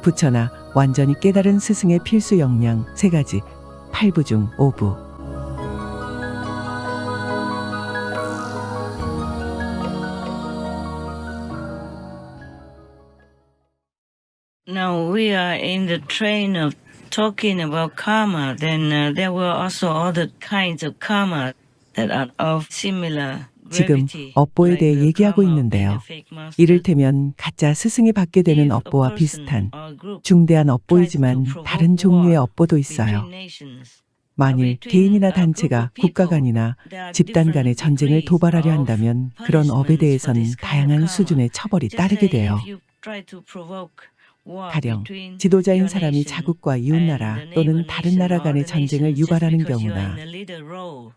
부처나 완전히 깨달은 스승의 필수 역량 3가지, 8부 중 5부. Now we are in the train of talking about karma. Then there were also other kinds of karma that are of similar 지금 gravity. 업보에 like 대해 the 얘기하고 karma of being 있는데요. a fake master. 이를테면 가짜 스승이 받게 되는 If a 업보와 person 비슷한 or group 중대한 tries to 업보이지만 provoke 다른 종류의 war 업보도 있어요. between nations, 만일 between 개인이나 a group 단체가 of 국가 people, 간이나 there are 집단 간의 different 전쟁을 degrees 도발하려 of 한다면 그런 업에 punishments for 대해선 this kind of 다양한 karma. 수준의 처벌이 Just 따르게 say 돼요. if you try to provoke war 가령 between 지도자인 your 사람이 nation 자국과 and 이웃나라 the 또는 neighbor 다른 nation 나라 or 간의 other 전쟁을 nations, just 유발하는 because you are in 경우나 a leader role,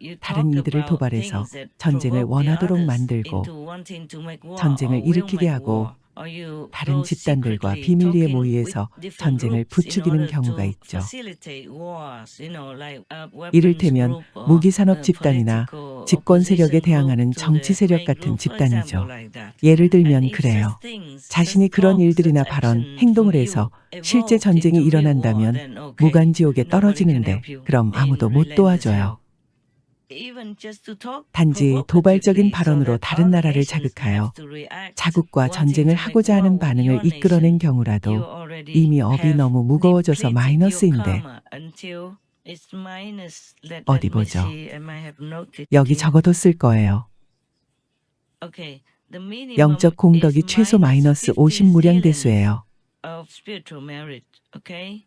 you 다른 talk 이들을 about 도발해서 things that 전쟁을 provoke the 원하도록 others 만들고 into wanting to make war 전쟁을 or will 일으키게 make 하고 war, or you 다른 go 집단들과 secretly 비밀리에 talking with 모의해서 different 전쟁을 groups in 부추기는 order 경우가 to 있죠. facilitate wars, like a weapons 이를테면 group or 무기산업 a 집단이나 political 집권 세력에 opposition group 대항하는 to 정치 the 세력 main 같은 group, for example, 집단이죠. like that. 예를 And 들면 if such 그래요. things, 자신이 such 그런 talk, 일들이나 such 발언, action 행동을 from 해서 you 실제 evolved 전쟁이 into real war, 일어난다면 then okay, 무간지옥에 nobody can 떨어지는데 help you 그럼 in 아무도 못 relentless 도와줘요. hell. Even just to talk 단지 도발적인 provocatively so 발언으로 that 다른 other 나라를 nations have 자극하여 to react, 자국과 wanting 전쟁을 to make 하고자 war 하는 with 반응을 your 이끌어낸 nation, you 경우라도 already 이미 업이 have 너무 무거워져서 depleted your 마이너스인데 karma until it's minus. Let 어디 me 보죠. see. I might have noted it 여기 here. 적어뒀을 거예요. Okay, the minimum 영적 공덕이 is 최소 마이너스 minus 50 50 무량 zillions 대수예요. of spiritual merit. Okay,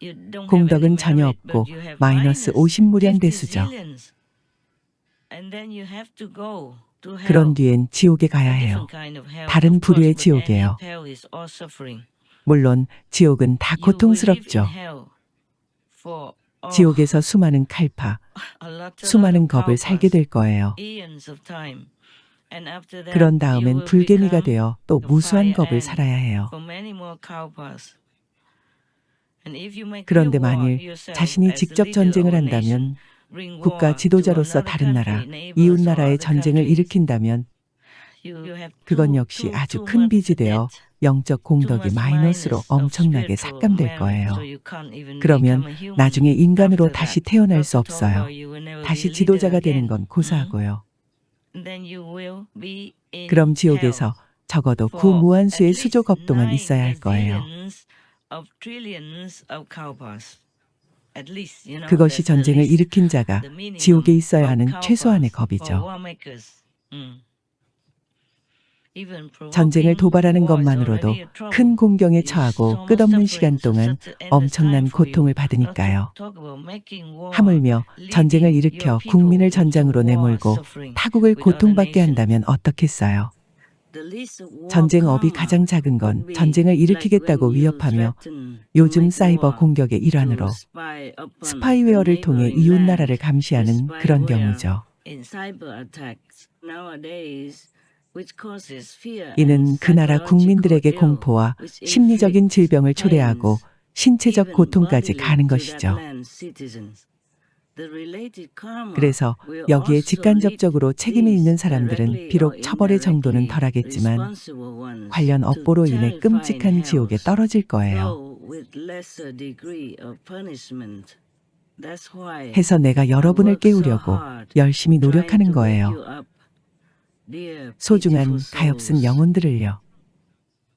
you don't have any 공덕은 전혀 merit, 없고 but you have 마이너스 minus 50 무량 50 대수죠. zillions, and then you have to go to 그런 hell. 뒤엔 지옥에 가야 A 해요. different kind of hell, 다른 of course, 부류의 but any 지옥이에요. hell is all suffering. 물론 지옥은 다 You will live in 고통스럽죠. hell for 지옥에서 수많은 칼파, a lot 수많은 of 겁을 살게 kalpas, 될 거예요. eons of time, and after that 그런 you 다음엔 will 불개미가 become 되어 또 the 무수한 fire 겁을 ant 살아야 해요. for many more kalpas. And if you make real 그런데 war 만일 yourself 자신이 as the 직접 leader of 전쟁을 a nation, 한다면 bring 국가 war to 지도자로서 another 다른 나라, country, neighbors 이웃 or 나라의 other 전쟁을 countries, 일으킨다면 you have 그건 too 역시 아주 큰 much 빚이 되어 debt, 영적 too 공덕이 much 마이너스로 minus of 엄청나게 spiritual 삭감될 merit, 거예요. so you can't even 그러면 become a human 나중에 인간으로 after 다시 that. 태어날 Not 수 to talk about 없어요. you will never be 다시 leader 지도자가 되는 again. 건 고사하고요. Then you will be in 그럼 hell 지옥에서 적어도 for 구무한수의 at 수조 least 겁 동안 9 있어야 할 거예요. gazillions of trillions of kalpas. At least, 그것이 that's the 전쟁을 least, 일으킨 자가 the minimum 지옥에 있어야 of 하는 최소한의 kalpas for 겁이죠. war makers. Even 전쟁을 provoking 도발하는 war is 것만으로도 already a trouble. 큰 공경에 It's 처하고 so much 끝없는 suffering, 시간 동안 such an endless time 엄청난 for you. 고통을 Not to 받으니까요. talk about making war, 하물며 전쟁을 leading 일으켜 your people 국민을 into 전장으로 war 내몰고 suffering 타국을 with other 고통받게 nations. 한다면 어떻겠어요? The least of war 전쟁업이 karma 가장 작은 건 would be 전쟁을 like 일으키겠다고 when you 위협하며 threaten to 요즘 make 사이버 war 공격의 to 일환으로 spy upon a 스파이웨어를 통해 neighboring 이웃 land. 나라를 The 감시하는 그런 spyware 경우죠. in cyber attacks nowadays, which causes fear and 이는 그 나라 psychological 국민들에게 ill, 공포와 which 심리적인 inflicts 질병을 초래하고 pains, 신체적 even 고통까지 bodily, 가는 to that 것이죠. land's citizens. The related karma 그래서 will 여기에 also lead 직간접적으로 책임이 these 있는 사람들은 directly or 비록 처벌의 정도는 indirectly 덜하겠지만 responsible ones 관련 to 업보로 인해 terrifying 끔찍한 지옥에 hells, 떨어질 거예요. though with lesser degree of punishment. That's why 해서 내가 I 여러분을 work so 깨우려고 hard 열심히 trying 노력하는 to wake you 거예요. up, dear 소중한 pitiful 가엾은 souls. 영혼들을요.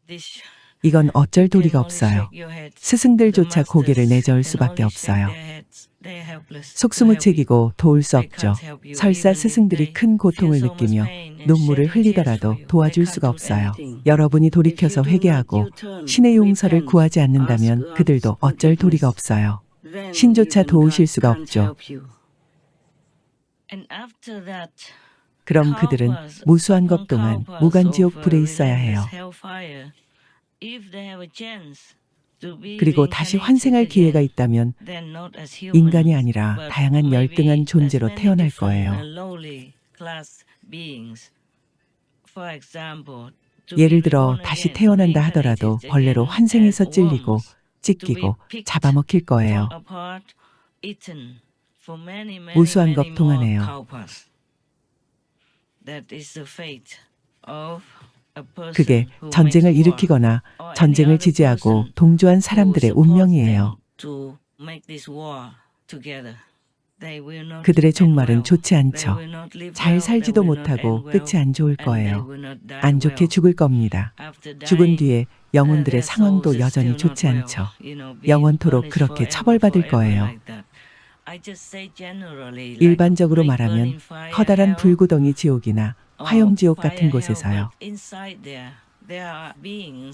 This 이건 어쩔 you can 도리가 only 없어요. shake your heads. The 스승들조차 고개를 masters 내저을 can 수밖에 only 없어요. shake their heads. They're helpless to help you. 속수무책이고 도울 수 They 없죠. can't help you 설사 even if 스승들이 they 큰 feel 고통을 so much 느끼며 pain and 눈물을 shedding tears for 흘리더라도 you. They 도와줄 can't 수가 do 없어요. anything. 여러분이 If you 돌이켜서 do not 회개하고 U-turn, 신의 용서를 repent, 구하지 ask 않는다면 God's 그들도 어쩔 도리가 forgiveness, 없어요. then 신조차 even 도우실 God 수가 can't 없죠. help you. And after that, 그럼 그들은 kalpas 무수한 upon 것 동안 kalpas 무간지옥 of 불에 있어야 해요. relentless hellfire, if they have a chance to be 그리고 다시 reincarnated 환생할 기회가 again, 있다면 then not as 인간이 human, 아니라 but 다양한 maybe 열등한 as 존재로 many 태어날 different 거예요. lowly class beings. For example, to 예를 be 들어 reborn 다시 again, 태어난다 하더라도 reincarnated 벌레로 again 환생해서 as 찔리고 worms, to be 찢기고 picked, 잡아먹힐 거예요. torn apart, eaten for many, many, 무수한 many 겁 more 동안에요. kalpas. That is the fate of 그게 전쟁을 일으키거나 전쟁을 지지하고 동조한 사람들의 운명이에요. 그들의 종말은 좋지 않죠. 잘 살지도 못하고 끝이 안 좋을 거예요. 안 좋게 죽을 겁니다. 죽은 뒤에 영혼들의 상황도 여전히 좋지 않죠. 영원토록 그렇게 처벌받을 거예요. 일반적으로 말하면 커다란 불구덩이 지옥이나 화염지옥 같은 곳에서요.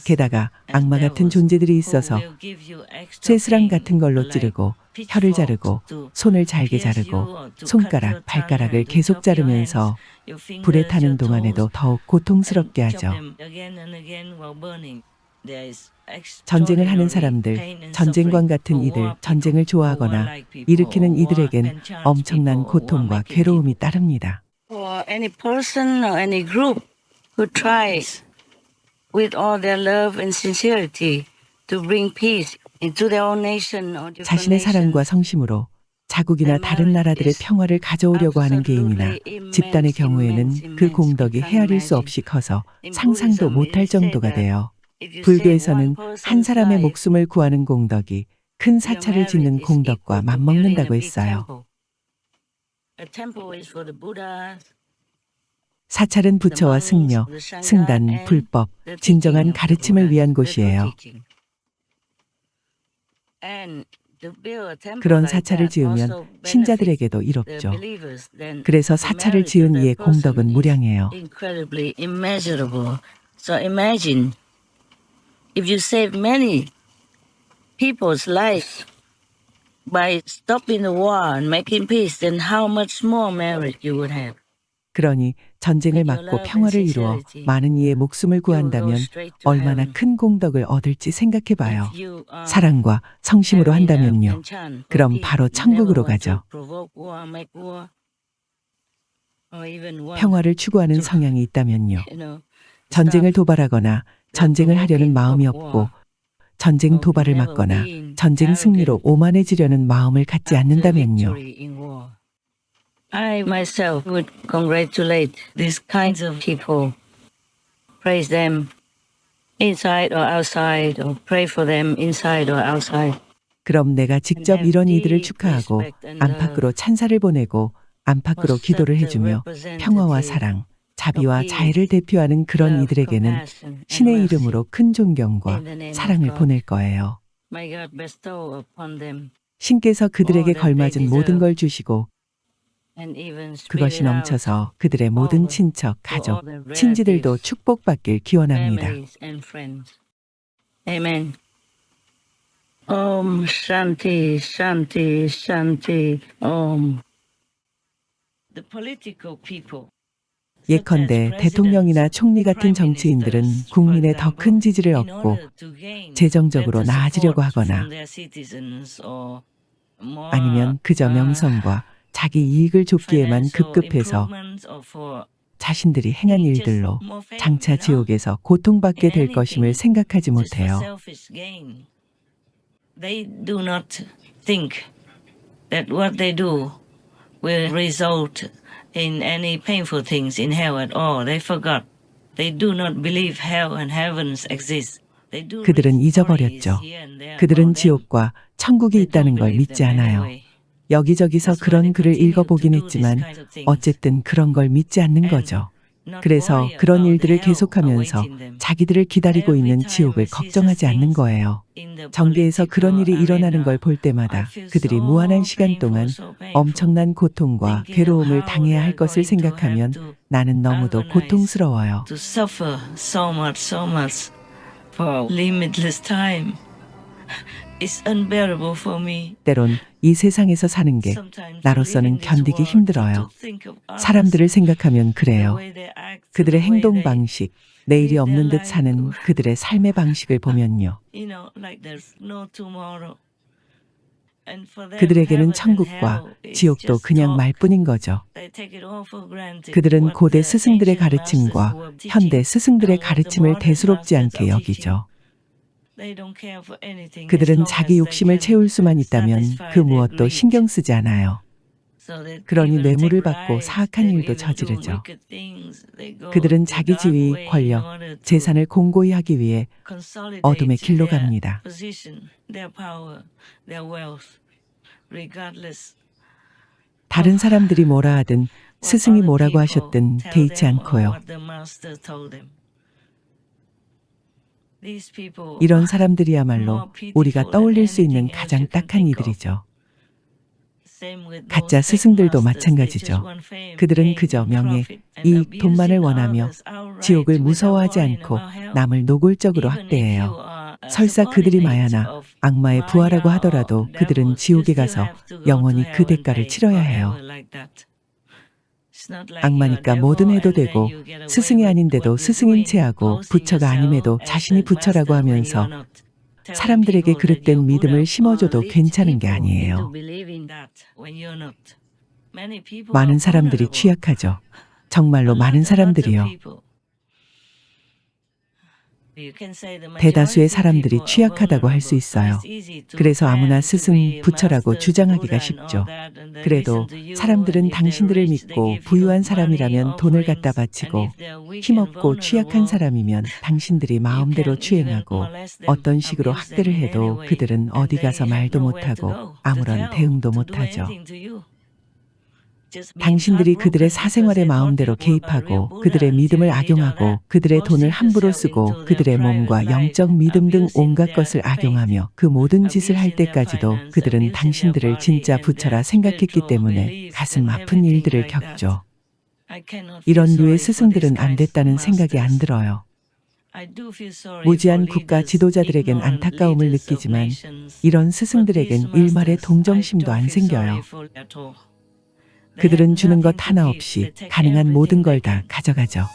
게다가 악마 같은 존재들이 있어서 쇠스랑 같은 걸로 찌르고 혀를 자르고 손을 잘게 자르고 손가락, 발가락을 계속 자르면서 불에 타는 동안에도 더욱 고통스럽게 하죠. 전쟁을 하는 사람들, 전쟁관 같은 이들, 전쟁을 좋아하거나 일으키는 이들에겐 엄청난 고통과 괴로움이 따릅니다. For any person or any group who tries with all their love and sincerity to bring peace into their own nation or different 자신의 사랑과 성심으로 자국이나 다른 나라들의 평화를 가져오려고 하는 개인이나 집단의 경우에는 그 공덕이 헤아릴 수 없이 커서 상상도 못할 정도가 돼요. 불교에서는 한 사람의 목숨을 구하는 공덕이 큰 사찰을 짓는 공덕과 맞먹는다고 했어요. 사찰은 부처와 승려, 승단, 불법, 진정한 가르침을 위한 곳이에요. 그런 사찰을 지으면 신자들에게도 이롭죠. 그래서 사찰을 지은 이의 공덕은 무량해요. So imagine if you save many people's lives by stopping the war and making peace, then how much more merit you would have. 그러니 전쟁을 막고 평화를 이루어 많은 이의 목숨을 구한다면 얼마나 큰 공덕을 얻을지 생각해봐요. 사랑과 성심으로 한다면요. 그럼 바로 천국으로 가죠. 평화를 추구하는 성향이 있다면요. 전쟁을 도발하거나 전쟁을 하려는 마음이 없고 전쟁 도발을 막거나 전쟁 승리로 오만해지려는 마음을 갖지 않는다면요. I myself would congratulate these kinds of people, praise them inside or outside, or pray for them inside or outside. 그럼 내가 직접 이런 이들을 축하하고 안팎으로 찬사를 보내고 안팎으로 기도를 해주며 평화와 사랑, 자비와 자애를 대표하는 그런 이들에게는 신의 이름으로 큰 존경과 사랑을 보낼 거예요. 신께서 그들에게 걸맞은 모든 걸 주시고 그것이 넘쳐서 그들의 모든 친척, 가족, 친지들도 축복받길 기원합니다. Amen. Om Shanti Shanti Shanti Om. The political people. 예컨대 대통령이나 총리 같은 정치인들은 국민의 더 큰 지지를 얻고 재정적으로 나아지려고 하거나 아니면 그저 명성과 자기 이익을 좁기에만 급급해서 자신들이 행한 일들로 장차 지옥에서 고통받게 될 것임을 생각하지 못해요. They do not think that what they do will result in any painful things in hell at all. They forgot. They do not believe hell and heavens exist. 그들은 잊어버렸죠. 그들은 지옥과 천국이 있다는 걸 믿지 않아요. 여기저기서 그런 글을 읽어보긴 했지만 어쨌든 그런 걸 믿지 않는 거죠. 그래서 그런 일들을 계속하면서 자기들을 기다리고 있는 지옥을 걱정하지 않는 거예요. 정계에서 그런 일이 일어나는 걸 볼 때마다 그들이 무한한 시간 동안 엄청난 고통과 괴로움을 당해야 할 것을 생각하면 나는 너무도 고통스러워요. 때론 이 세상에서 사는 게 나로서는 견디기 힘들어요. 사람들을 생각하면 그래요. 그들의 행동 방식, 내일이 없는 듯 사는 그들의 삶의 방식을 보면요. 그들에게는 천국과 지옥도 그냥 말뿐인 거죠. 그들은 고대 스승들의 가르침과 현대 스승들의 가르침을 대수롭지 않게 여기죠. 그들은 자기 욕심을 채울 수만 있다면 그 무엇도 신경 쓰지 않아요. 그러니 뇌물을 받고 사악한 일도 저지르죠. 그들은 자기 지위, 권력, 재산을 공고히 하기 위해 어둠의 길로 갑니다. 다른 사람들이 뭐라 하든 스승이 뭐라고 하셨든 개의치 않고요. 이런 사람들이야말로 우리가 떠올릴 수 있는 가장 딱한 이들이죠. 가짜 스승들도 마찬가지죠. 그들은 그저 명예, 이익, 돈만을 원하며 지옥을 무서워하지 않고 남을 노골적으로 학대해요. 설사 그들이 마야나 악마의 부하라고 하더라도 그들은 지옥에 가서 영원히 그 대가를 치러야 해요. 악마니까 뭐든 해도 되고 스승이 아닌데도 스승인 체하고 부처가 아님에도 자신이 부처라고 하면서 사람들에게 그릇된 믿음을 심어줘도 괜찮은 게 아니에요. 많은 사람들이 취약하죠. 정말로 많은 사람들이요. 대다수의 사람들이 취약하다고 할 수 있어요. 그래서 아무나 스승, 부처라고 주장하기가 쉽죠. 그래도 사람들은 당신들을 믿고 부유한 사람이라면 돈을 갖다 바치고 힘없고 취약한 사람이면 당신들이 마음대로 추행하고 어떤 식으로 학대를 해도 그들은 어디 가서 말도 못하고 아무런 대응도 못하죠. 당신들이 그들의 사생활에 마음대로 개입하고 그들의 믿음을 악용하고 그들의 돈을 함부로 쓰고 그들의 몸과 영적 믿음 등 온갖 것을 악용하며 그 모든 짓을 할 때까지도 그들은 당신들을 진짜 부처라 생각했기 때문에 가슴 아픈 일들을 겪죠. 이런 류의 스승들은 안 됐다는 생각이 안 들어요. 무지한 국가 지도자들에겐 안타까움을 느끼지만 이런 스승들에겐 일말의 동정심도 안 생겨요. 그들은 주는 것 하나 없이 가능한 모든 걸 다 가져가죠.